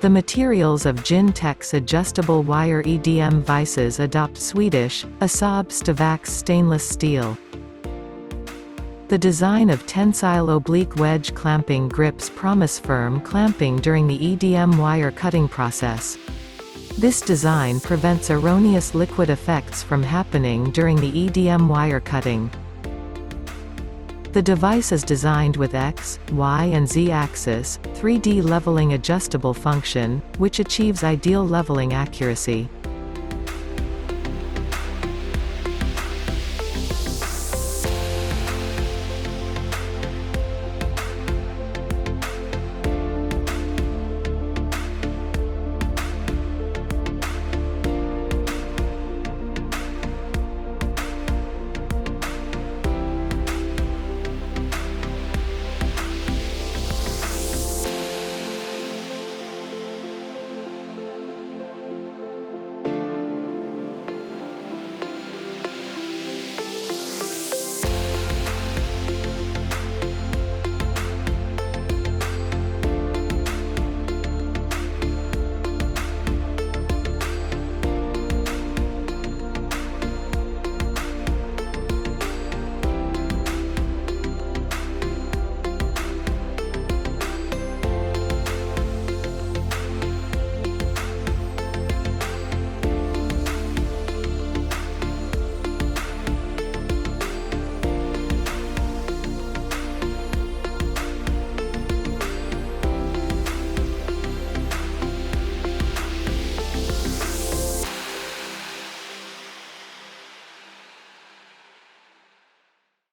The materials of GinTech's adjustable wire EDM Vises adopt Swedish, Asab Stavax stainless steel. The design of tensile oblique wedge clamping grips promise firm clamping during the EDM wire cutting process. This design prevents erroneous liquid effects from happening during the EDM wire cutting. The device is designed with X, Y and Z axis, 3D leveling adjustable function, which achieves ideal leveling accuracy.